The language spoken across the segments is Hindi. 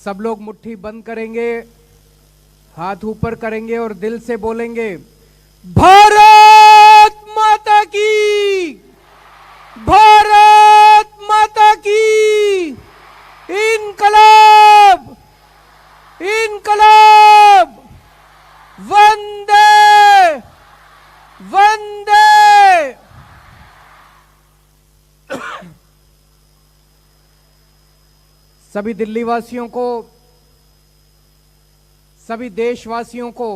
सब लोग मुट्ठी बंद करेंगे, हाथ ऊपर करेंगे और दिल से बोलेंगे, भारत माता की, भारत माता की, इनकलाब, इनकलाब, वंदे वंदे। सभी दिल्ली वासियों को, सभी देशवासियों को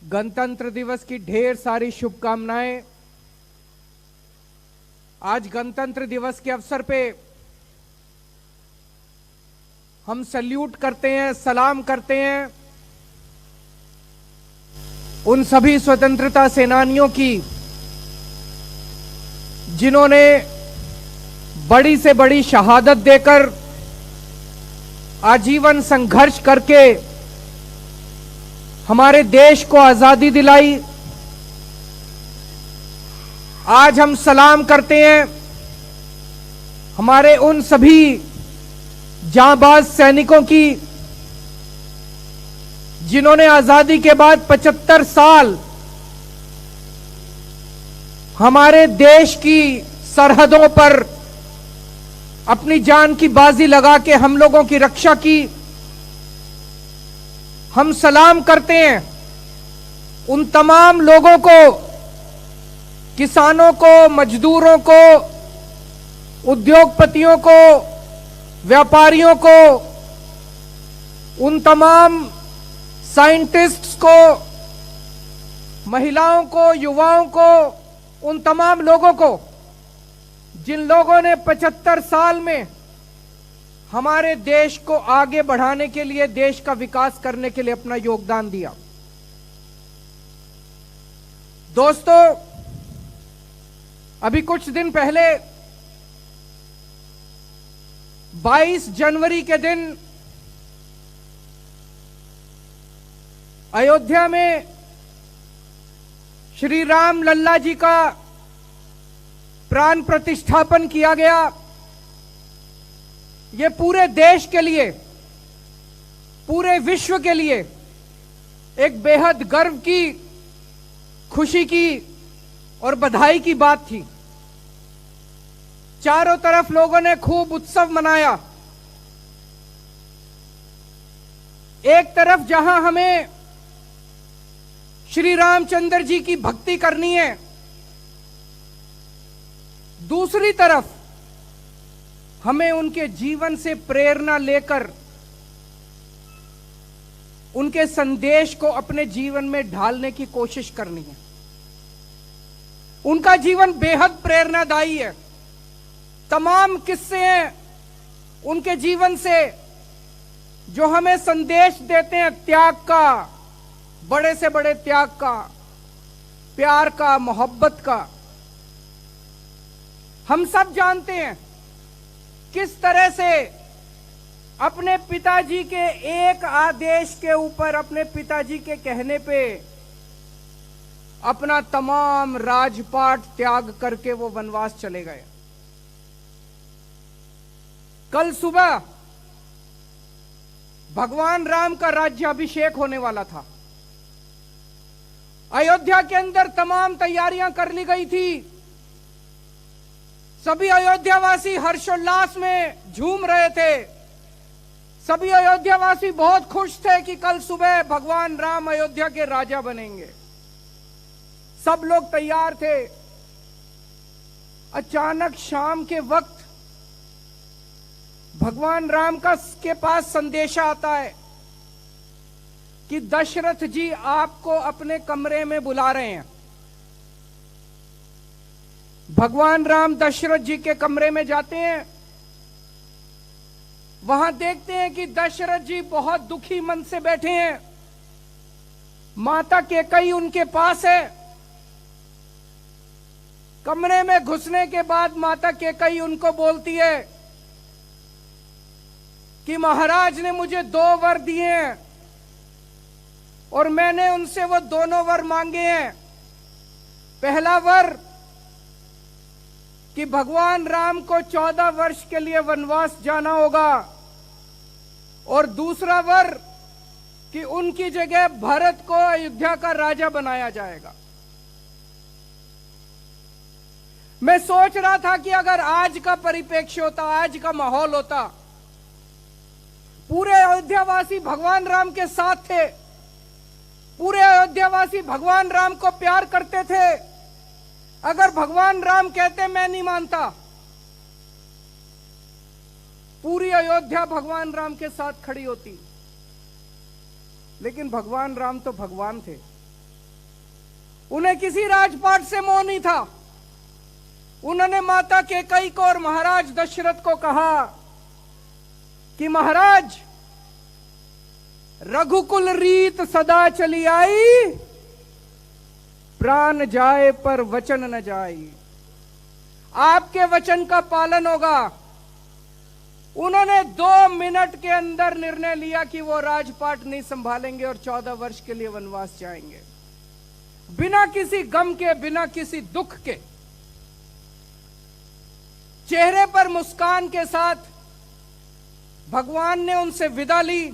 गणतंत्र दिवस की ढेर सारी शुभकामनाएं। आज गणतंत्र दिवस के अवसर पे हम सैल्यूट करते हैं, सलाम करते हैं उन सभी स्वतंत्रता सेनानियों की जिन्होंने बड़ी से बड़ी शहादत देकर, आजीवन संघर्ष करके हमारे देश को आजादी दिलाई। आज हम सलाम करते हैं हमारे उन सभी जांबाज सैनिकों की जिन्होंने आजादी के बाद 75 साल हमारे देश की सरहदों पर अपनी जान की बाजी लगा के हम लोगों की रक्षा की। हम सलाम करते हैं उन तमाम लोगों को, किसानों को, मजदूरों को, उद्योगपतियों को, व्यापारियों को, उन तमाम साइंटिस्ट्स को, महिलाओं को, युवाओं को, उन तमाम लोगों को जिन लोगों ने 75 साल में हमारे देश को आगे बढ़ाने के लिए, देश का विकास करने के लिए अपना योगदान दिया। दोस्तों, अभी कुछ दिन पहले 22 जनवरी के दिन अयोध्या में श्री राम लल्ला जी का प्राण प्रतिष्ठापन किया गया। ये पूरे देश के लिए, पूरे विश्व के लिए एक बेहद गर्व की, खुशी की और बधाई की बात थी। चारों तरफ लोगों ने खूब उत्सव मनाया। एक तरफ जहां हमें श्री रामचंद्र जी की भक्ति करनी है, दूसरी तरफ हमें उनके जीवन से प्रेरणा लेकर उनके संदेश को अपने जीवन में ढालने की कोशिश करनी है। उनका जीवन बेहद प्रेरणादायी है। तमाम किस्से हैं उनके जीवन से जो हमें संदेश देते हैं त्याग का, बड़े से बड़े त्याग का, प्यार का, मोहब्बत का। हम सब जानते हैं किस तरह से अपने पिताजी के एक आदेश के ऊपर, अपने पिताजी के कहने पे अपना तमाम राजपाट त्याग करके वो वनवास चले गए। कल सुबह भगवान राम का राज्याभिषेक होने वाला था। अयोध्या के अंदर तमाम तैयारियां कर ली गई थी। सभी अयोध्यावासी हर्षोल्लास में झूम रहे थे। सभी अयोध्यावासी बहुत खुश थे कि कल सुबह भगवान राम अयोध्या के राजा बनेंगे। सब लोग तैयार थे। अचानक शाम के वक्त भगवान राम के पास संदेशा आता है कि दशरथ जी आपको अपने कमरे में बुला रहे हैं। भगवान राम दशरथ जी के कमरे में जाते हैं। वहां देखते हैं कि दशरथ जी बहुत दुखी मन से बैठे हैं। माता कैकेयी उनके पास है। कमरे में घुसने के बाद माता कैकेयी उनको बोलती है कि महाराज ने मुझे 2 वर दिए हैं और मैंने उनसे वो दोनों वर मांगे हैं। पहला वर कि भगवान राम को 14 वर्ष के लिए वनवास जाना होगा और दूसरा वर कि उनकी जगह भरत को अयोध्या का राजा बनाया जाएगा। मैं सोच रहा था कि अगर आज का परिप्रेक्ष्य होता, आज का माहौल होता, पूरे अयोध्यावासी भगवान राम के साथ थे, पूरे अयोध्यावासी भगवान राम को प्यार करते थे। अगर भगवान राम कहते मैं नहीं मानता, पूरी अयोध्या भगवान राम के साथ खड़ी होती। लेकिन भगवान राम तो भगवान थे, उन्हें किसी राजपाट से मोह नहीं था। उन्होंने माता कैकेयी को और महाराज दशरथ को कहा कि महाराज, रघुकुल रीत सदा चली आई, प्राण जाए पर वचन न जाए। आपके वचन का पालन होगा। उन्होंने 2 मिनट के अंदर निर्णय लिया कि वो राजपाट नहीं संभालेंगे और 14 वर्ष के लिए वनवास जाएंगे, बिना किसी गम के, बिना किसी दुख के, चेहरे पर मुस्कान के साथ भगवान ने उनसे विदा ली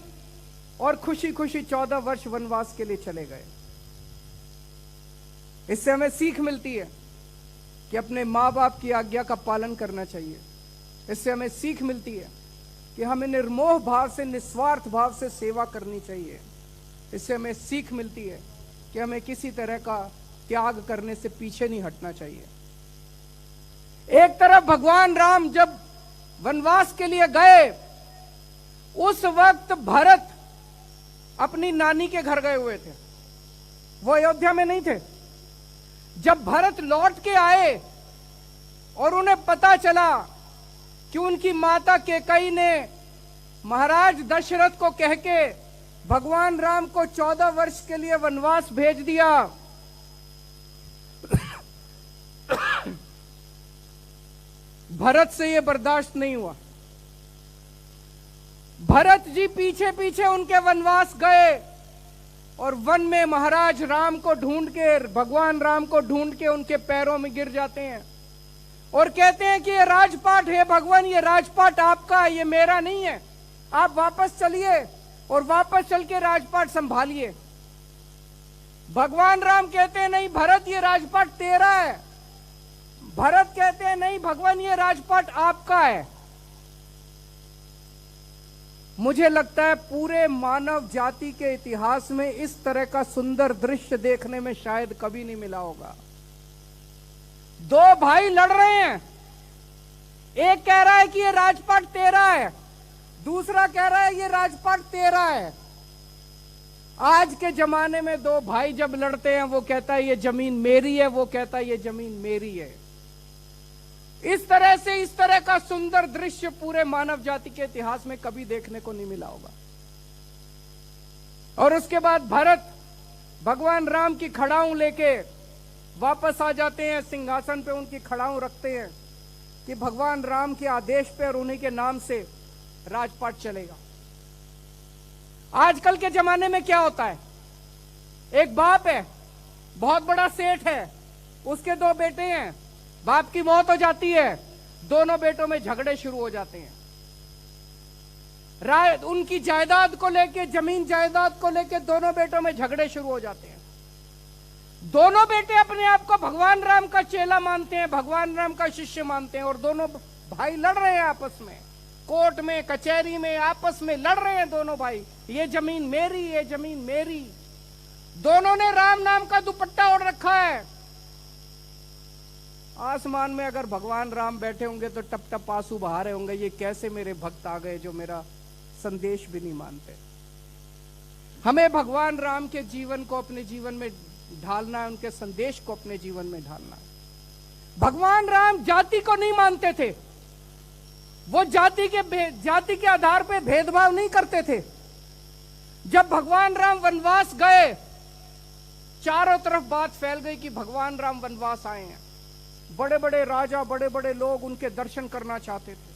और खुशी खुशी 14 वर्ष वनवास के लिए चले गए। इससे हमें सीख मिलती है कि अपने मां बाप की आज्ञा का पालन करना चाहिए। इससे हमें सीख मिलती है कि हमें निर्मोह भाव से, निस्वार्थ भाव से सेवा करनी चाहिए। इससे हमें सीख मिलती है कि हमें किसी तरह का त्याग करने से पीछे नहीं हटना चाहिए। एक तरफ भगवान राम जब वनवास के लिए गए, उस वक्त भरत अपनी नानी के घर गए हुए थे, वो अयोध्या में नहीं थे। जब भरत लौट के आए और उन्हें पता चला कि उनकी माता कैकेयी ने महाराज दशरथ को कह के भगवान राम को 14 वर्ष के लिए वनवास भेज दिया, भरत से यह बर्दाश्त नहीं हुआ। भरत जी पीछे पीछे उनके वनवास गए और वन में महाराज राम को ढूंढ के, भगवान राम को ढूंढ के उनके पैरों में गिर जाते हैं और कहते हैं कि ये राजपाट है भगवान, ये राजपाट आपका है, ये मेरा नहीं है, आप वापस चलिए और वापस चल के राजपाट संभालिए। भगवान राम कहते हैं नहीं भरत, ये राजपाट तेरा है। भरत कहते हैं नहीं भगवान, ये राजपाट आपका है। मुझे लगता है पूरे मानव जाति के इतिहास में इस तरह का सुंदर दृश्य देखने में शायद कभी नहीं मिला होगा। 2 भाई लड़ रहे हैं, एक कह रहा है कि ये राजपाट तेरा है, दूसरा कह रहा है ये राजपाट तेरा है। आज के जमाने में 2 भाई जब लड़ते हैं, वो कहता है ये जमीन मेरी है, वो कहता है ये जमीन मेरी है। इस तरह का सुंदर दृश्य पूरे मानव जाति के इतिहास में कभी देखने को नहीं मिला होगा। और उसके बाद भरत भगवान राम की खड़ाऊं लेके वापस आ जाते हैं, सिंहासन पे उनकी खड़ाऊं रखते हैं कि भगवान राम के आदेश पे और उन्हीं के नाम से राजपाट चलेगा। आजकल के जमाने में क्या होता है, एक बाप है, बहुत बड़ा सेठ है, उसके 2 बेटे हैं, बाप की मौत हो जाती है, दोनों बेटों में झगड़े शुरू हो जाते हैं। उनकी जायदाद को लेके, जमीन जायदाद को लेके दोनों बेटों में झगड़े शुरू हो जाते हैं। दोनों बेटे अपने आप को भगवान राम का चेला मानते हैं, भगवान राम का शिष्य मानते हैं, और दोनों भाई लड़ रहे हैं आपस में, कोर्ट में, कचहरी में आपस में लड़ रहे हैं दोनों भाई, ये जमीन मेरी, ये जमीन मेरी। दोनों ने राम नाम का दुपट्टा ओढ़ रखा है। आसमान में अगर भगवान राम बैठे होंगे तो टप टप आंसू बहा रहे होंगे, ये कैसे मेरे भक्त आ गए जो मेरा संदेश भी नहीं मानते। हमें भगवान राम के जीवन को अपने जीवन में ढालना है, उनके संदेश को अपने जीवन में ढालना है। भगवान राम जाति को नहीं मानते थे, वो जाति के आधार पे भेदभाव नहीं करते थे। जब भगवान राम वनवास गए, चारों तरफ बात फैल गई कि भगवान राम वनवास आए हैं। बड़े बड़े राजा, बड़े बड़े लोग उनके दर्शन करना चाहते थे।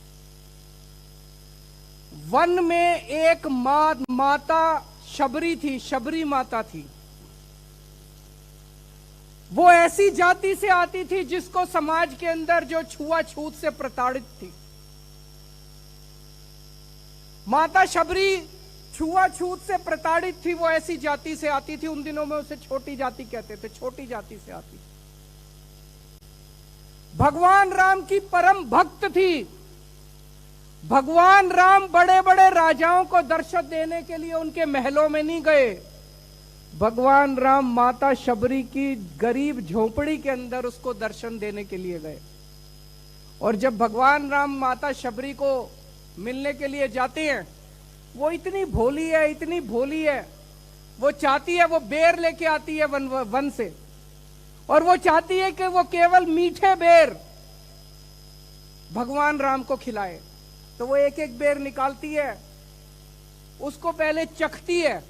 वन में एक माता शबरी थी, शबरी माता थी। वो ऐसी जाति से आती थी जिसको समाज के अंदर जो छुआछूत से प्रताड़ित थी। माता शबरी छुआछूत से प्रताड़ित थी, वो ऐसी जाति से आती थी, उन दिनों में उसे छोटी जाति कहते थे, छोटी जाति से आती। भगवान राम की परम भक्त थी। भगवान राम बड़े बड़े राजाओं को दर्शन देने के लिए उनके महलों में नहीं गए। भगवान राम माता शबरी की गरीब झोपड़ी के अंदर उसको दर्शन देने के लिए गए। और जब भगवान राम माता शबरी को मिलने के लिए जाते हैं, वो इतनी भोली है, इतनी भोली है, वो चाहती है, वो बेर लेके आती है वन से, और वो चाहती है कि वो केवल मीठे बेर भगवान राम को खिलाए। तो वो एक एक बेर निकालती है, उसको पहले चखती है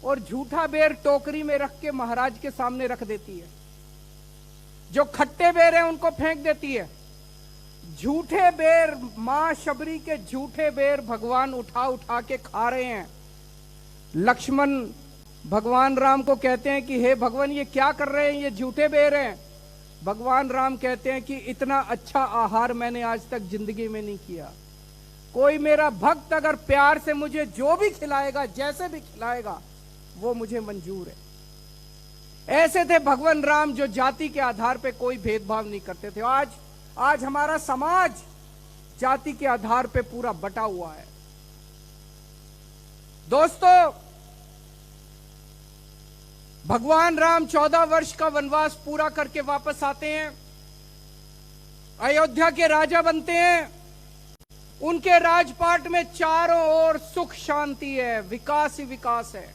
और झूठा बेर टोकरी में रख के महाराज के सामने रख देती है। जो खट्टे बेर हैं उनको फेंक देती है। झूठे बेर, मां शबरी के झूठे बेर भगवान उठा उठा के खा रहे हैं। लक्ष्मण भगवान राम को कहते हैं कि हे भगवान, ये क्या कर रहे हैं, ये झूठे बेर हैं। भगवान राम कहते हैं कि इतना अच्छा आहार मैंने आज तक जिंदगी में नहीं किया। कोई मेरा भक्त अगर प्यार से मुझे जो भी खिलाएगा, जैसे भी खिलाएगा, वो मुझे मंजूर है। ऐसे थे भगवान राम, जो जाति के आधार पे कोई भेदभाव नहीं करते थे। आज हमारा समाज जाति के आधार पे पूरा बटा हुआ है। दोस्तों, भगवान राम 14 वर्ष का वनवास पूरा करके वापस आते हैं, अयोध्या के राजा बनते हैं। उनके राजपाट में चारों ओर सुख शांति है, विकास ही विकास है।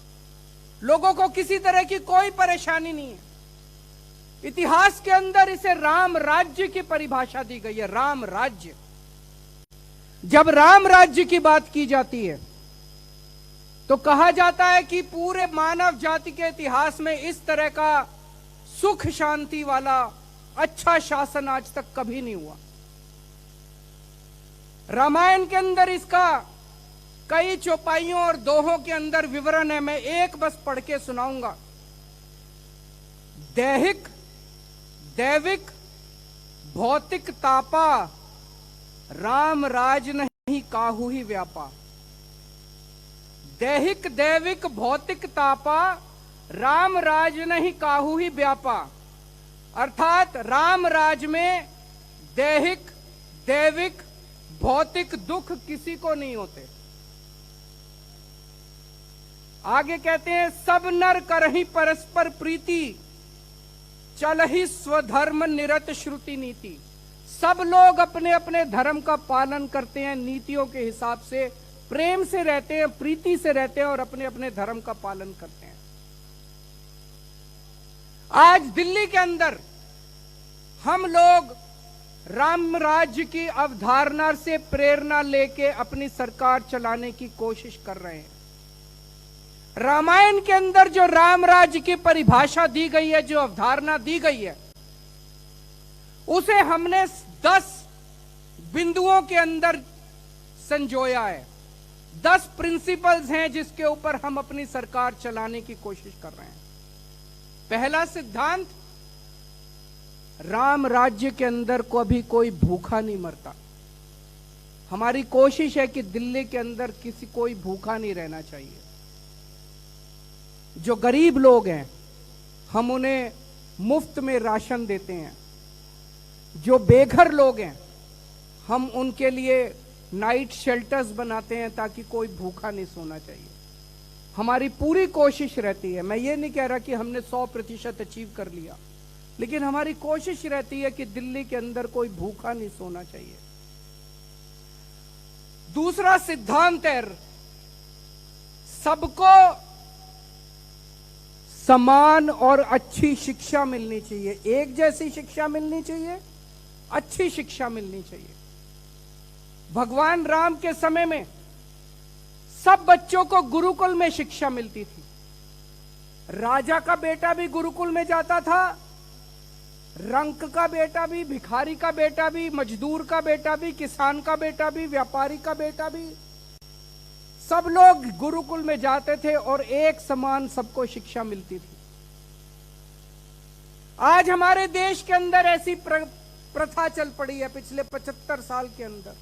लोगों को किसी तरह की कोई परेशानी नहीं है। इतिहास के अंदर इसे राम राज्य की परिभाषा दी गई है, राम राज्य। जब राम राज्य की बात की जाती है तो कहा जाता है कि पूरे मानव जाति के इतिहास में इस तरह का सुख शांति वाला अच्छा शासन आज तक कभी नहीं हुआ। रामायण के अंदर इसका कई चौपाइयों और दोहों के अंदर विवरण है। मैं एक बस पढ़ के सुनाऊंगा। दैहिक दैविक भौतिक तापा, राम राज नहीं काहू ही व्यापा। दैहिक दैविक भौतिक तापा, राम राज नहीं काहू ही व्यापा। अर्थात राम राज में दैहिक दैविक भौतिक दुख किसी को नहीं होते। आगे कहते हैं, सब नर करहि परस्पर प्रीति, चल ही स्वधर्म निरत श्रुति नीति। सब लोग अपने अपने धर्म का पालन करते हैं, नीतियों के हिसाब से प्रेम से रहते हैं, प्रीति से रहते हैं और अपने अपने धर्म का पालन करते हैं। आज दिल्ली के अंदर हम लोग राम राज्य की अवधारणा से प्रेरणा लेके अपनी सरकार चलाने की कोशिश कर रहे हैं। रामायण के अंदर जो राम राज्य की परिभाषा दी गई है, जो अवधारणा दी गई है, उसे हमने 10 बिंदुओं के अंदर संजोया है। 10 प्रिंसिपल्स हैं जिसके ऊपर हम अपनी सरकार चलाने की कोशिश कर रहे हैं। पहला सिद्धांत, राम राज्य के अंदर कभी कोई भूखा नहीं मरता। हमारी कोशिश है कि दिल्ली के अंदर कोई भूखा नहीं रहना चाहिए। जो गरीब लोग हैं हम उन्हें मुफ्त में राशन देते हैं। जो बेघर लोग हैं हम उनके लिए नाइट शेल्टर्स बनाते हैं ताकि कोई भूखा नहीं सोना चाहिए। हमारी पूरी कोशिश रहती है, मैं ये नहीं कह रहा कि हमने 100% अचीव कर लिया, लेकिन हमारी कोशिश रहती है कि दिल्ली के अंदर कोई भूखा नहीं सोना चाहिए। दूसरा सिद्धांत है, सबको समान और अच्छी शिक्षा मिलनी चाहिए। एक जैसी शिक्षा मिलनी चाहिए, अच्छी शिक्षा मिलनी चाहिए। भगवान राम के समय में सब बच्चों को गुरुकुल में शिक्षा मिलती थी। राजा का बेटा भी गुरुकुल में जाता था, रंक का बेटा भी, भिखारी का बेटा भी, मजदूर का बेटा भी, किसान का बेटा भी, व्यापारी का बेटा भी, सब लोग गुरुकुल में जाते थे और एक समान सबको शिक्षा मिलती थी। आज हमारे देश के अंदर ऐसी प्रथा चल पड़ी है पिछले 75 साल के अंदर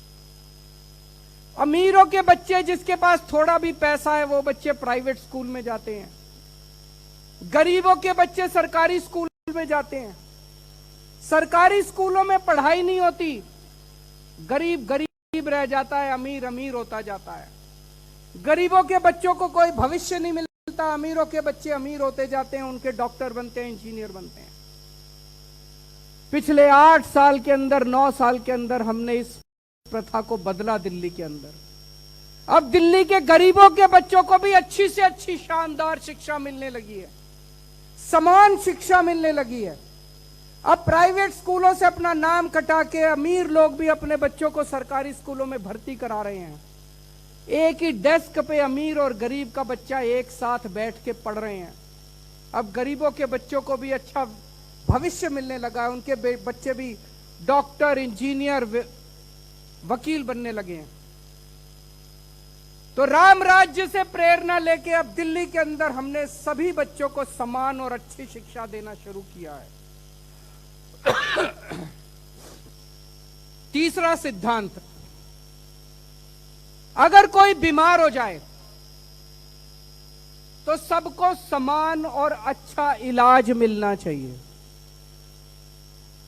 अमीरों के बच्चे जिसके पास थोड़ा भी पैसा है वो बच्चे प्राइवेट स्कूल में जाते हैं, गरीबों के बच्चे सरकारी स्कूल में जाते हैं। सरकारी स्कूलों में पढ़ाई नहीं होती, गरीब गरीब रह जाता है, अमीर अमीर होता जाता है। गरीबों के बच्चों को कोई भविष्य नहीं मिलता, अमीरों के बच्चे अमीर होते जाते हैं, उनके डॉक्टर बनते हैं, इंजीनियर बनते हैं। पिछले 8 साल के अंदर, 9 साल के अंदर हमने इस प्रथा को बदला दिल्ली के अंदर। अब दिल्ली के गरीबों के बच्चों को भी अच्छी से अच्छी शानदार शिक्षा मिलने लगी है, समान शिक्षा मिलने लगी है। अब प्राइवेट स्कूलों से अपना नाम कटा के अमीर लोग भी अपने बच्चों को सरकारी स्कूलों में भर्ती करा रहे हैं। एक ही डेस्क पे अमीर और गरीब का बच्चा एक साथ बैठ के पढ़ रहे हैं। अब गरीबों के बच्चों को भी अच्छा भविष्य मिलने लगा है, उनके बच्चे भी डॉक्टर, इंजीनियर, वकील बनने लगे हैं। तो राम राज्य से प्रेरणा लेके अब दिल्ली के अंदर हमने सभी बच्चों को समान और अच्छी शिक्षा देना शुरू किया है। तीसरा सिद्धांत, अगर कोई बीमार हो जाए तो सबको समान और अच्छा इलाज मिलना चाहिए।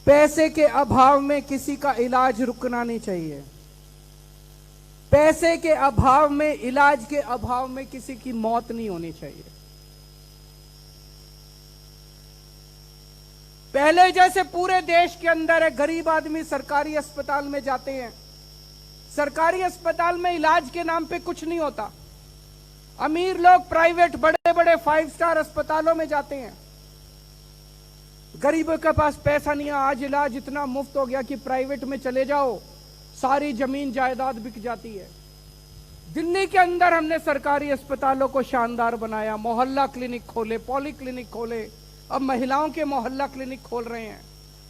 पैसे के अभाव में किसी का इलाज रुकना नहीं चाहिए। पैसे के अभाव में, इलाज के अभाव में किसी की मौत नहीं होनी चाहिए। पहले जैसे पूरे देश के अंदर है, गरीब आदमी सरकारी अस्पताल में जाते हैं, सरकारी अस्पताल में इलाज के नाम पे कुछ नहीं होता। अमीर लोग प्राइवेट बड़े बड़े 5 स्टार अस्पतालों में जाते हैं। गरीबों के पास पैसा नहीं है। आज इलाज इतना मुफ्त हो गया कि प्राइवेट में चले जाओ, सारी जमीन जायदाद बिक जाती है। दिल्ली के अंदर हमने सरकारी अस्पतालों को शानदार बनाया, मोहल्ला क्लिनिक खोले, पॉली क्लिनिक खोले, अब महिलाओं के मोहल्ला क्लिनिक खोल रहे हैं,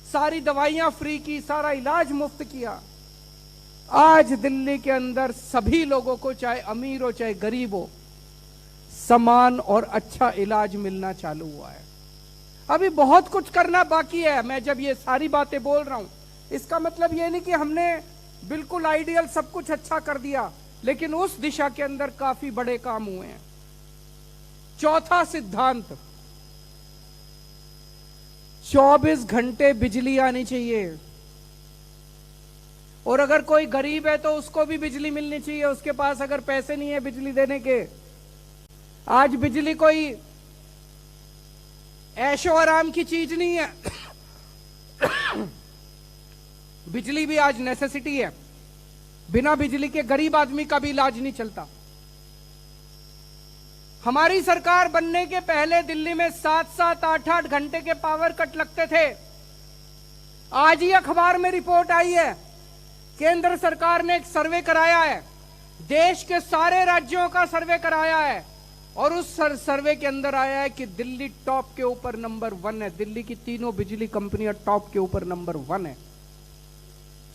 सारी दवाइयां फ्री की, सारा इलाज मुफ्त किया। आज दिल्ली के अंदर सभी लोगों को, चाहे अमीर हो चाहे गरीब हो, समान और अच्छा इलाज मिलना चालू हुआ है। अभी बहुत कुछ करना बाकी है। मैं जब ये सारी बातें बोल रहा हूं, इसका मतलब ये नहीं कि हमने बिल्कुल आइडियल सब कुछ अच्छा कर दिया, लेकिन उस दिशा के अंदर काफी बड़े काम हुए हैं। चौथा सिद्धांत, 24 घंटे बिजली आनी चाहिए। और अगर कोई गरीब है तो उसको भी बिजली मिलनी चाहिए, उसके पास अगर पैसे नहीं है बिजली देने के। आज बिजली कोई ऐशो आराम की चीज नहीं है। बिजली भी आज नेसेसिटी है। बिना बिजली के गरीब आदमी का भी इलाज नहीं चलता। हमारी सरकार बनने के पहले दिल्ली में 7-7, 8-8 घंटे के पावर कट लगते थे। आज ही अखबार में रिपोर्ट आई है, केंद्र सरकार ने एक सर्वे कराया है, देश के सारे राज्यों का सर्वे कराया है, और उस सर्वे के अंदर आया है कि दिल्ली टॉप के ऊपर नंबर 1 है। दिल्ली की तीनों बिजली कंपनियां टॉप के ऊपर नंबर 1 है।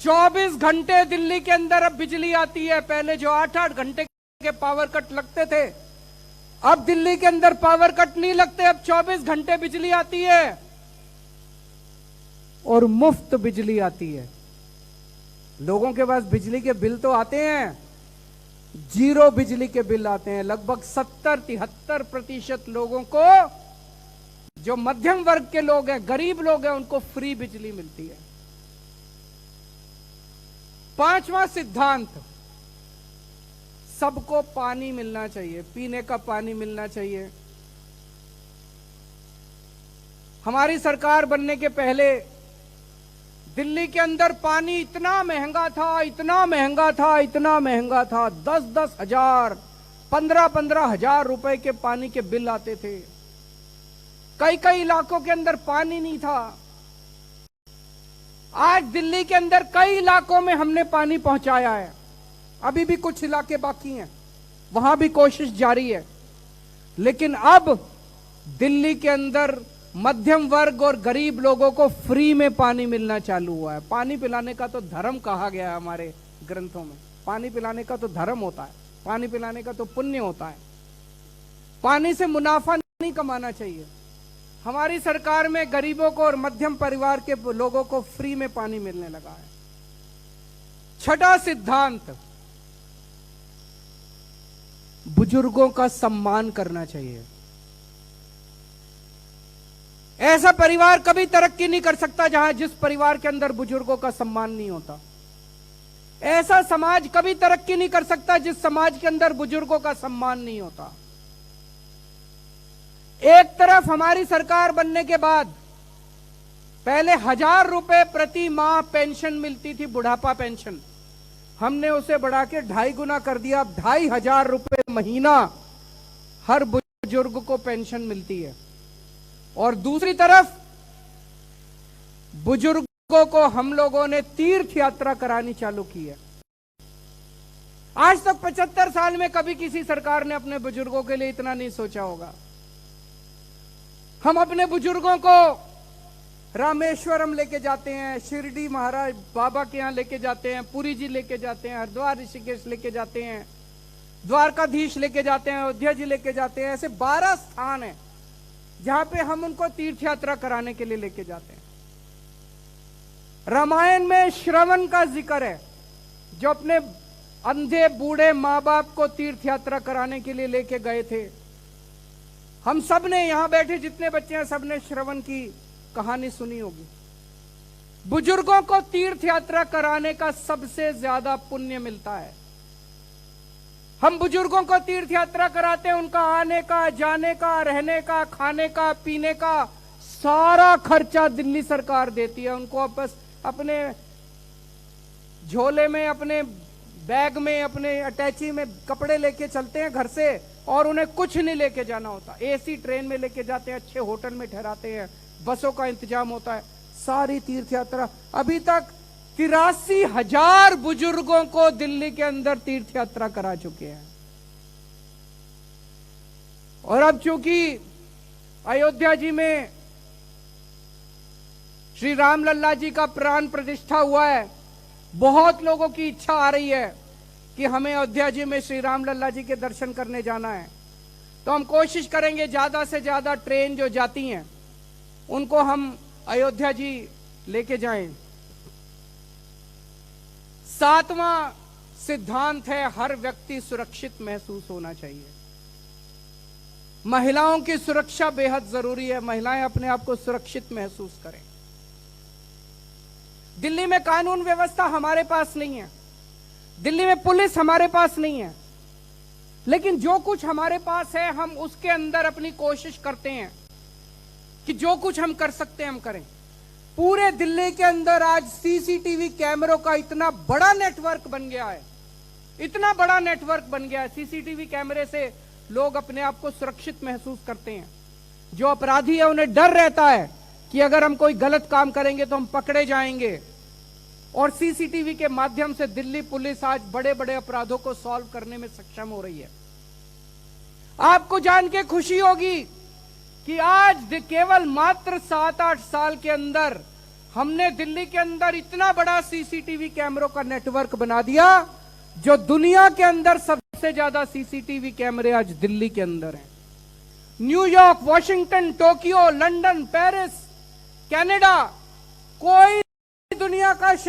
24 घंटे दिल्ली के अंदर अब बिजली आती है। पहले जो 8-8 घंटे के पावर कट लगते थे, अब दिल्ली के अंदर पावर कट नहीं लगते, अब 24 घंटे बिजली आती है और मुफ्त बिजली आती है। लोगों के पास बिजली के बिल तो आते हैं, जीरो बिजली के बिल आते हैं। लगभग 70-73% लोगों को, जो मध्यम वर्ग के लोग हैं, गरीब लोग हैं, उनको फ्री बिजली मिलती है। पांचवा सिद्धांत, सबको पानी मिलना चाहिए, पीने का पानी मिलना चाहिए। हमारी सरकार बनने के पहले दिल्ली के अंदर पानी इतना महंगा था, इतना महंगा था, इतना महंगा था, 10-10 हजार, 15-15 हजार रुपए के पानी के बिल आते थे। कई कई इलाकों के अंदर पानी नहीं था। आज दिल्ली के अंदर कई इलाकों में हमने पानी पहुंचाया है। अभी भी कुछ इलाके बाकी हैं, वहां भी कोशिश जारी है। लेकिन अब दिल्ली के अंदर मध्यम वर्ग और गरीब लोगों को फ्री में पानी मिलना चालू हुआ है। पानी पिलाने का तो धर्म कहा गया है हमारे ग्रंथों में। पानी पिलाने का तो धर्म होता है, पानी पिलाने का तो पुण्य होता है। पानी से मुनाफा नहीं कमाना चाहिए। हमारी सरकार में गरीबों को और मध्यम परिवार के लोगों को फ्री में पानी मिलने लगा है। छठा सिद्धांत, बुजुर्गों का सम्मान करना चाहिए। ऐसा परिवार कभी तरक्की नहीं कर सकता जहां जिस परिवार के अंदर बुजुर्गों का सम्मान नहीं होता। ऐसा समाज कभी तरक्की नहीं कर सकता जिस समाज के अंदर बुजुर्गों का सम्मान नहीं होता। एक तरफ हमारी सरकार बनने के बाद पहले 1000 रुपए प्रति माह पेंशन मिलती थी, बुढ़ापा पेंशन, हमने उसे बढ़ा के 2.5 गुना कर दिया। अब 2500 रुपए महीना हर बुजुर्ग को पेंशन मिलती है। और दूसरी तरफ बुजुर्गों को हम लोगों ने तीर्थ यात्रा करानी चालू की है। आज तक 75 साल में कभी किसी सरकार ने अपने बुजुर्गों के लिए इतना नहीं सोचा होगा। हम अपने बुजुर्गों को रामेश्वरम लेके जाते हैं, शिरडी महाराज बाबा के यहां लेके जाते हैं, पुरी जी लेके जाते हैं, हरिद्वार ऋषिकेश लेके जाते हैं, द्वारकाधीश लेके जाते हैं, अयोध्या जी लेके जाते हैं। ऐसे 12 स्थान हैं जहां पे हम उनको तीर्थ यात्रा कराने के लिए लेके जाते हैं। रामायण में श्रवण का जिक्र है, जो अपने अंधे बूढ़े मां बाप को तीर्थ यात्रा कराने के लिए लेके गए थे। हम सब ने, यहां बैठे जितने बच्चे हैं, सबने श्रवण की कहानी सुनी होगी। बुजुर्गों को तीर्थ यात्रा कराने का सबसे ज्यादा पुण्य मिलता है। हम बुजुर्गों को तीर्थ यात्रा कराते हैं, उनका आने का, जाने का, रहने का, खाने का, पीने का सारा खर्चा दिल्ली सरकार देती है। उनको बस अपने झोले में, अपने बैग में, अपने अटैची में कपड़े लेके चलते हैं घर से, और उन्हें कुछ नहीं लेके जाना होता। एसी ट्रेन में लेके जाते हैं, अच्छे होटल में ठहराते हैं, बसों का इंतजाम होता है। सारी तीर्थ यात्रा, अभी तक 83,000 बुजुर्गों को दिल्ली के अंदर तीर्थ यात्रा करा चुके हैं। और अब चूंकि अयोध्या जी में श्री राम लल्ला जी का प्राण प्रतिष्ठा हुआ है, बहुत लोगों की इच्छा आ रही है कि हमें अयोध्या जी में श्री राम लल्ला जी के दर्शन करने जाना है। तो हम कोशिश करेंगे ज्यादा से ज्यादा ट्रेन जो जाती हैं उनको हम अयोध्या जी लेके जाएं। 7वां सिद्धांत है, हर व्यक्ति सुरक्षित महसूस होना चाहिए। महिलाओं की सुरक्षा बेहद जरूरी है। महिलाएं अपने आप को सुरक्षित महसूस करें। दिल्ली में कानून व्यवस्था हमारे पास नहीं है, दिल्ली में पुलिस हमारे पास नहीं है, लेकिन जो कुछ हमारे पास है हम उसके अंदर अपनी कोशिश करते हैं कि जो कुछ हम कर सकते हैं हम करें। पूरे दिल्ली के अंदर आज सीसीटीवी कैमरों का इतना बड़ा नेटवर्क बन गया है, इतना बड़ा नेटवर्क बन गया है। सीसीटीवी कैमरे से लोग अपने आप को सुरक्षित महसूस करते हैं। जो अपराधी है उन्हें डर रहता है कि अगर हम कोई गलत काम करेंगे तो हम पकड़े जाएंगे। और सीसीटीवी के माध्यम से दिल्ली पुलिस आज बड़े बड़े अपराधों को सॉल्व करने में सक्षम हो रही है। आपको जान के खुशी होगी कि आज केवल मात्र 7-8 साल के अंदर हमने दिल्ली के अंदर इतना बड़ा सीसीटीवी कैमरों का नेटवर्क बना दिया, जो दुनिया के अंदर सबसे ज्यादा सीसीटीवी कैमरे आज दिल्ली के अंदर हैं। New York, Washington, Tokyo, London, Paris, Canada, कोई दुनिया का